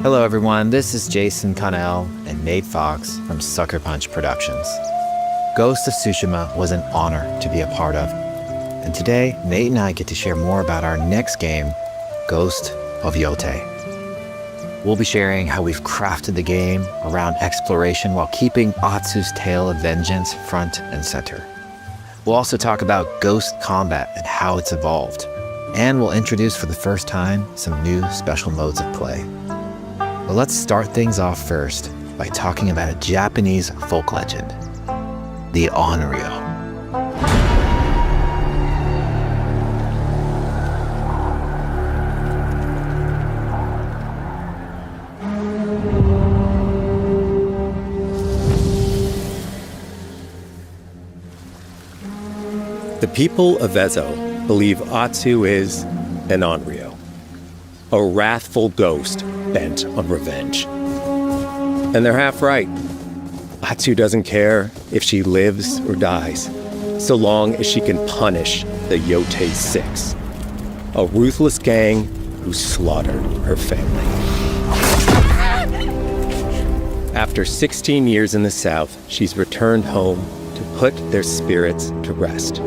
Hello everyone, this is Jason Connell and Nate Fox from Sucker Punch Productions. Ghost of Tsushima was an honor to be a part of, and today Nate and I get to share more about our next game, Ghost of Yōtei. We'll be sharing how we've crafted the game around exploration while keeping Atsu's tale of vengeance front and center. We'll also talk about ghost combat and how it's evolved, and we'll introduce for the first time some new special modes of play. But let's start things off first by talking about a Japanese folk legend, the Onryo. The people of Ezo believe Atsu is an Onryo, a wrathful ghost bent on revenge. And they're half right. Atsu doesn't care if she lives or dies, so long as she can punish the Yotei 6, a ruthless gang who slaughtered her family. After 16 years in the South, she's returned home to put their spirits to rest.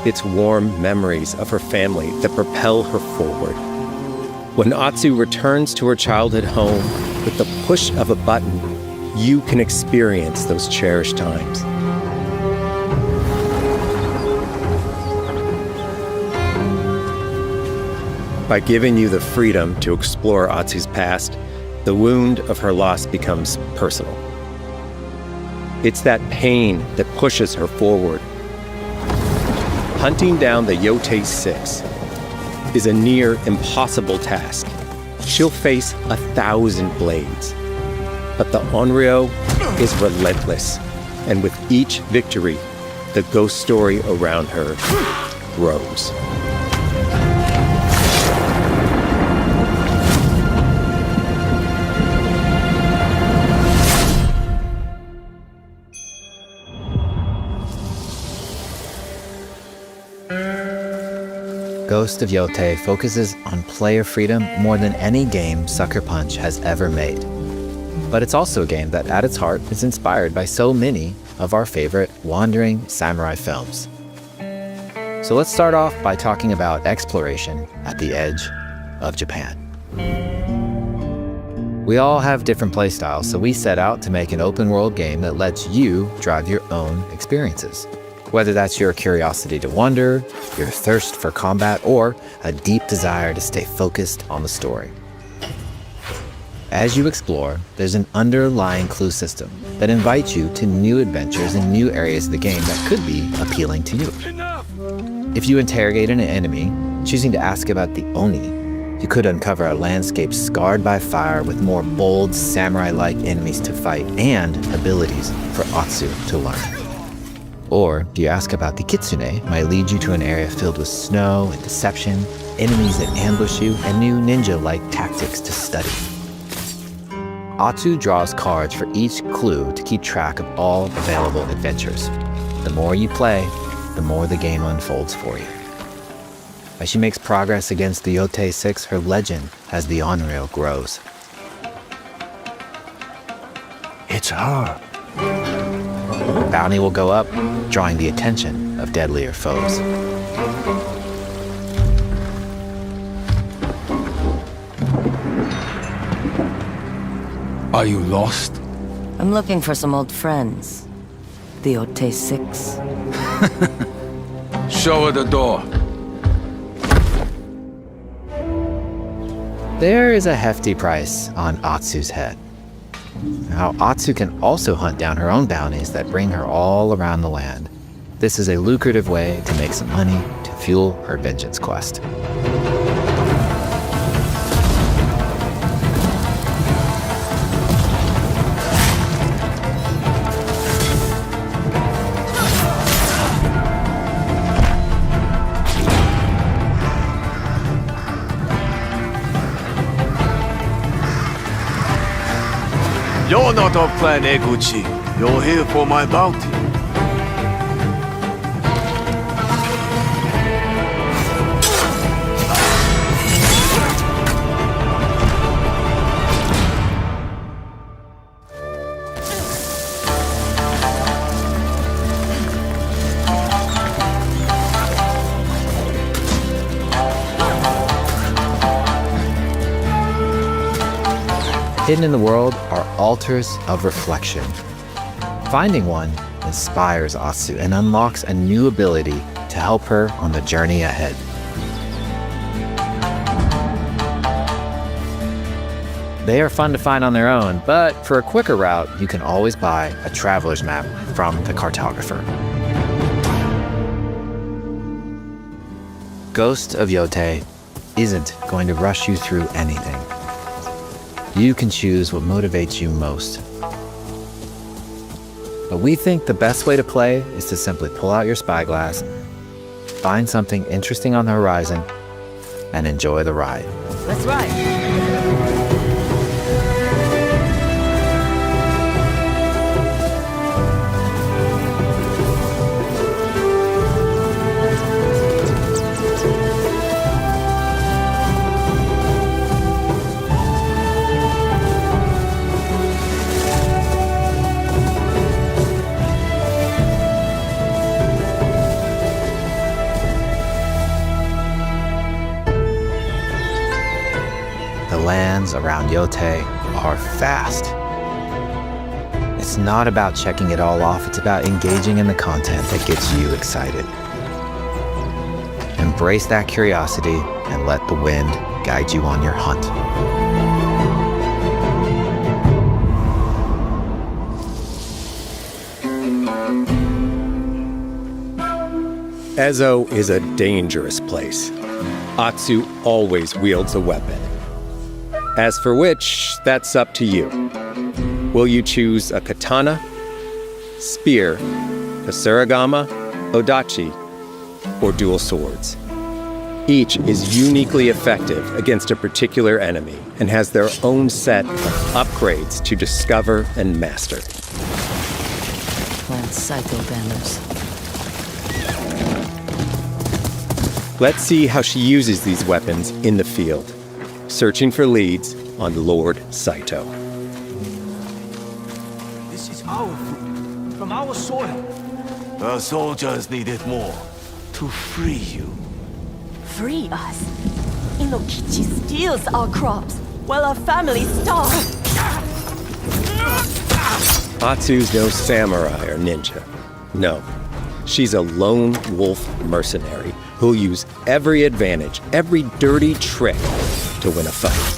It's warm memories of her family that propel her forward. When Atsu returns to her childhood home, with the push of a button, you can experience those cherished times. By giving you the freedom to explore Atsu's past, the wound of her loss becomes personal. It's that pain that pushes her forward. Hunting down the Yotei 6 is a near impossible task. She'll face 1,000 blades. But the Onryo is relentless, and with each victory, the ghost story around her grows. Ghost of Yōtei focuses on player freedom more than any game Sucker Punch has ever made. But it's also a game that at its heart is inspired by so many of our favorite wandering samurai films. So let's start off by talking about exploration at the edge of Japan. We all have different playstyles, so we set out to make an open world game that lets you drive your own experiences. Whether that's your curiosity to wander, your thirst for combat, or a deep desire to stay focused on the story. As you explore, there's an underlying clue system that invites you to new adventures in new areas of the game that could be appealing to you. If you interrogate an enemy, choosing to ask about the Oni, you could uncover a landscape scarred by fire with more bold, samurai-like enemies to fight and abilities for Atsu to learn. Or do you ask about the Kitsune, might lead you to an area filled with snow and deception, enemies that ambush you, and new ninja-like tactics to study. Atsu draws cards for each clue to keep track of all available adventures. The more you play, the more the game unfolds for you. As she makes progress against the Yotei 6, her legend as the Onryo grows. It's her. Bounty will go up, drawing the attention of deadlier foes. Are you lost? I'm looking for some old friends. The Yotei 6. Show her the door. There is a hefty price on Atsu's head. Now, Atsu can also hunt down her own bounties that bring her all around the land. This is a lucrative way to make some money to fuel her vengeance quest. You're not of Clan Eguchi. You're here for my bounty. Hidden in the world are altars of reflection. Finding one inspires Atsu and unlocks a new ability to help her on the journey ahead. They are fun to find on their own, but for a quicker route, you can always buy a traveler's map from the cartographer. Ghost of Yōtei isn't going to rush you through anything. You can choose what motivates you most. But we think the best way to play is to simply pull out your spyglass, find something interesting on the horizon, and enjoy the ride. Let's ride. The lands around Yotei are vast. It's not about checking it all off, it's about engaging in the content that gets you excited. Embrace that curiosity and let the wind guide you on your hunt. Ezo is a dangerous place. Atsu always wields a weapon. As for which, that's up to you. Will you choose a katana, spear, kasuragama, odachi, or dual swords? Each is uniquely effective against a particular enemy and has their own set of upgrades to discover and master. Plant Saito banners. Let's see how she uses these weapons in the field, searching for leads on Lord Saito. This is our food, from our soil. The soldiers need it more to free you. Free us? Inokichi steals our crops, while our families starve. Atsu's no samurai or ninja. No, she's a lone wolf mercenary who'll use every advantage, every dirty trick to win a fight.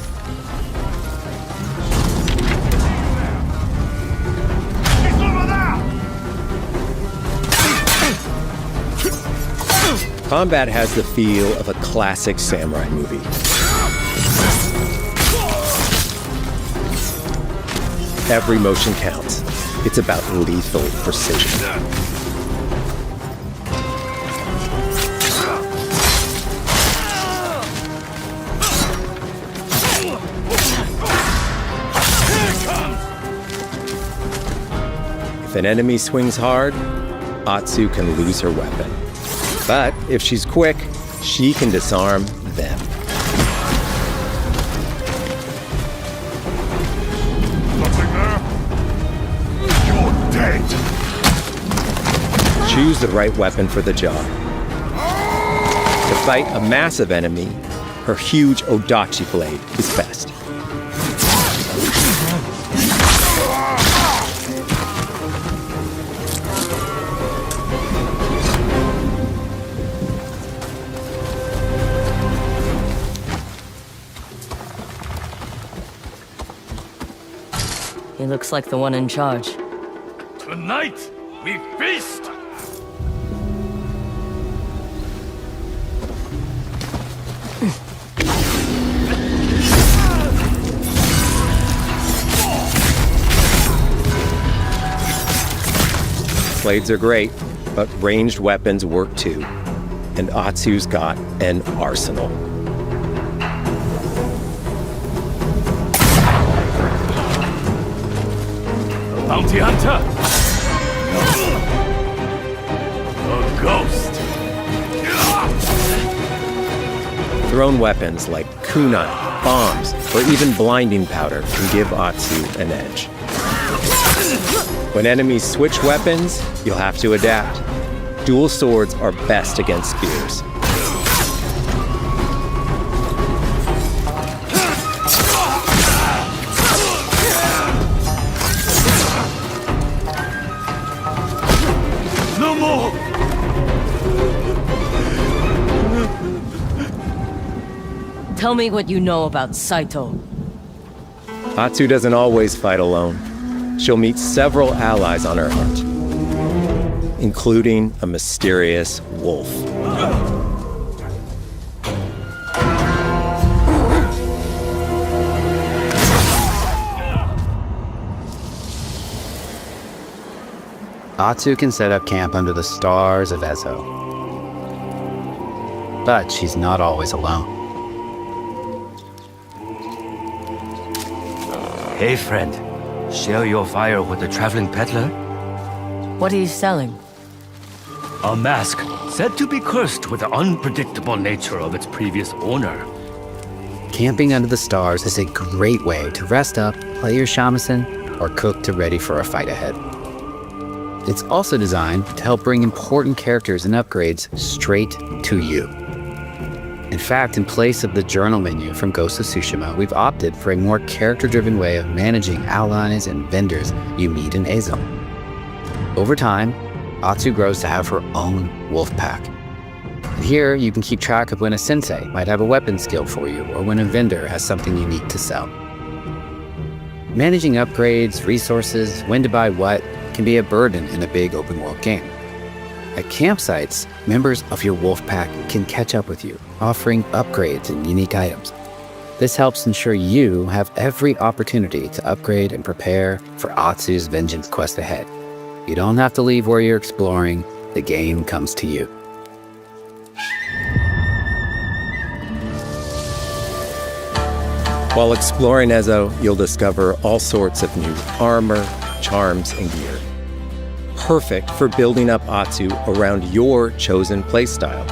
Combat has the feel of a classic samurai movie. Every motion counts. It's about lethal precision. If an enemy swings hard, Atsu can lose her weapon. But if she's quick, she can disarm them. Nothing there? You're dead! Choose the right weapon for the job. To fight a massive enemy, her huge odachi blade is best. He looks like the one in charge. Tonight, we feast! Blades are great, but ranged weapons work too. And Atsu's got an arsenal. bounty hunter! A ghost! Thrown weapons like kunai, bombs, or even blinding powder can give Atsu an edge. When enemies switch weapons, you'll have to adapt. Dual swords are best against spears. No more! Tell me what you know about Saito. Atsu doesn't always fight alone. She'll meet several allies on her hunt, including a mysterious wolf. Atsu can set up camp under the stars of Ezo. But she's not always alone. Hey, friend. Share your fire with the traveling peddler? What are you selling? A mask said to be cursed with the unpredictable nature of its previous owner. Camping under the stars is a great way to rest up, play your shamisen, or cook to ready for a fight ahead. It's also designed to help bring important characters and upgrades straight to you. In fact, in place of the journal menu from Ghost of Tsushima, we've opted for a more character-driven way of managing allies and vendors you meet in Ezo. Over time, Atsu grows to have her own wolf pack. And here, you can keep track of when a sensei might have a weapon skill for you, or when a vendor has something unique to sell. Managing upgrades, resources, when to buy what, can be a burden in a big open-world game. At campsites, members of your wolf pack can catch up with you, offering upgrades and unique items. This helps ensure you have every opportunity to upgrade and prepare for Atsu's vengeance quest ahead. You don't have to leave where you're exploring, the game comes to you. While exploring Ezo, you'll discover all sorts of new armor, charms, and gear. Perfect for building up Atsu around your chosen playstyle.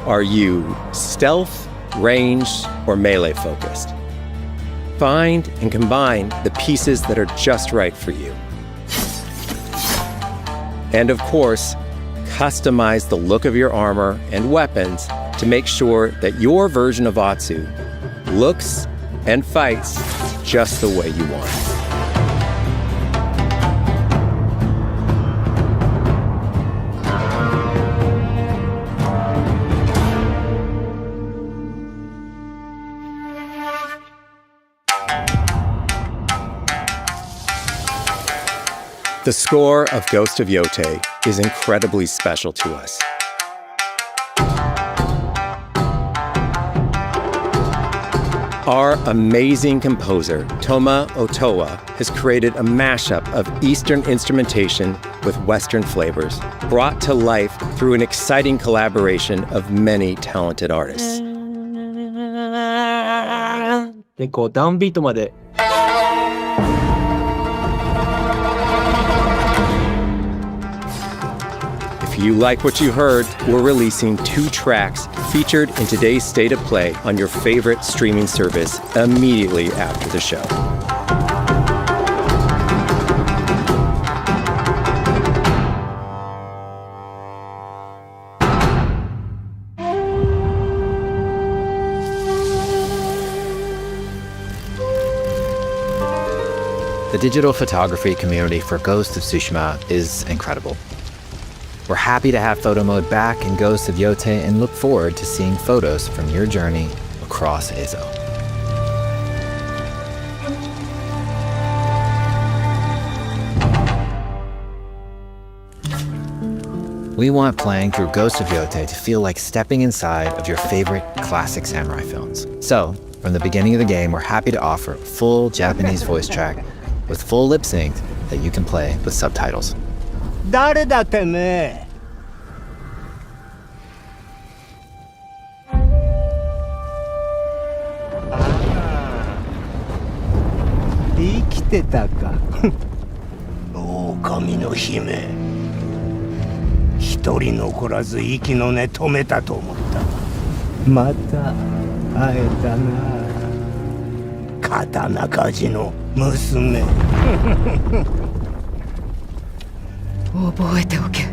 Are you stealth, ranged, or melee focused? Find and combine the pieces that are just right for you. And of course, customize the look of your armor and weapons to make sure that your version of Atsu looks and fights just the way you want. The score of Ghost of Yōtei is incredibly special to us. Our amazing composer, Toma Otoa, has created a mashup of Eastern instrumentation with Western flavors, brought to life through an exciting collaboration of many talented artists. でこうダウンビートまで If you like what you heard, we're releasing 2 tracks featured in today's State of Play on your favorite streaming service immediately after the show. The digital photography community for Ghost of Tsushima is incredible. We're happy to have photo mode back in Ghost of Yōtei and look forward to seeing photos from your journey across Ezo. We want playing through Ghost of Yōtei to feel like stepping inside of your favorite classic samurai films. So, from the beginning of the game, we're happy to offer a full Japanese voice track with full lip sync that you can play with subtitles. 誰だてめえ 生きてたか。狼の姫。一人残らず息の根止めたと思った。また会えたな。刀鍛冶の娘。覚えておけ。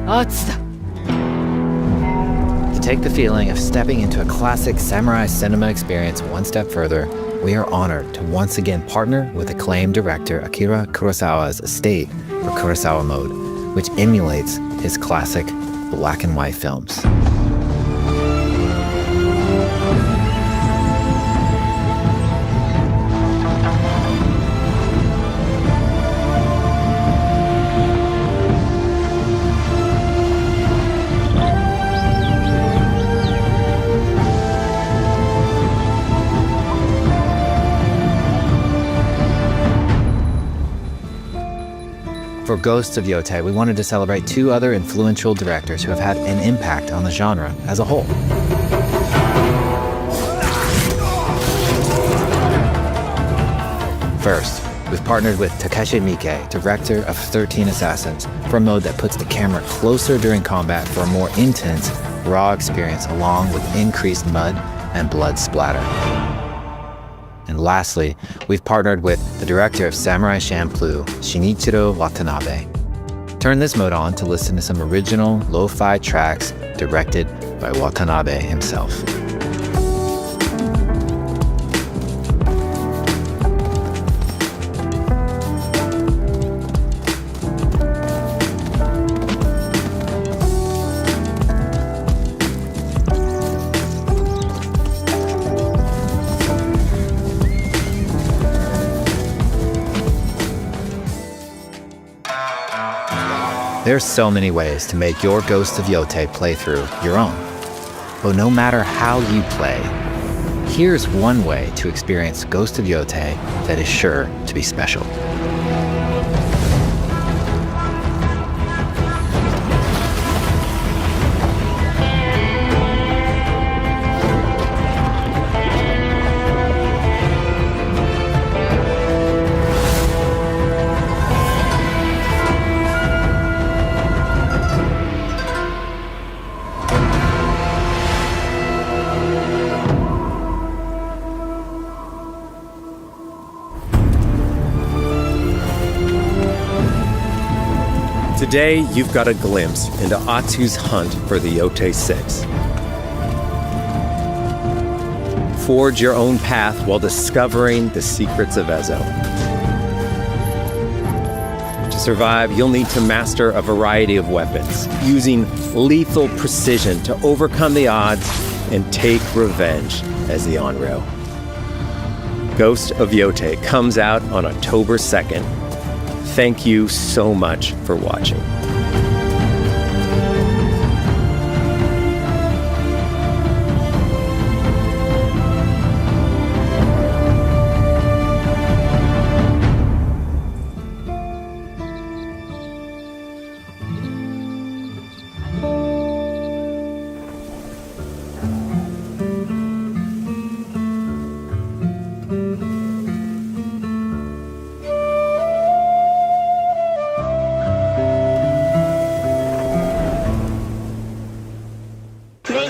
アツだ。To take the feeling of stepping into a classic samurai cinema experience one step further, we are honored to once again partner with acclaimed director Akira Kurosawa's estate for Kurosawa Mode, which emulates his classic black and white films. For Ghost of Yōtei, we wanted to celebrate two other influential directors who have had an impact on the genre as a whole. First, we've partnered with Takeshi Miike, director of 13 Assassins, for a mode that puts the camera closer during combat for a more intense, raw experience along with increased mud and blood splatter. And lastly, we've partnered with the director of Samurai Champloo, Shinichiro Watanabe. Turn this mode on to listen to some original lo-fi tracks directed by Watanabe himself. There's so many ways to make your Ghost of Yōtei playthrough your own. But no matter how you play, here's one way to experience Ghost of Yōtei that is sure to be special. Today, you've got a glimpse into Atsu's hunt for the Yotei 6. Forge your own path while discovering the secrets of Ezo. To survive, you'll need to master a variety of weapons, using lethal precision to overcome the odds and take revenge as the Onryo. Ghost of Yōtei comes out on October 2nd. Thank you so much for watching.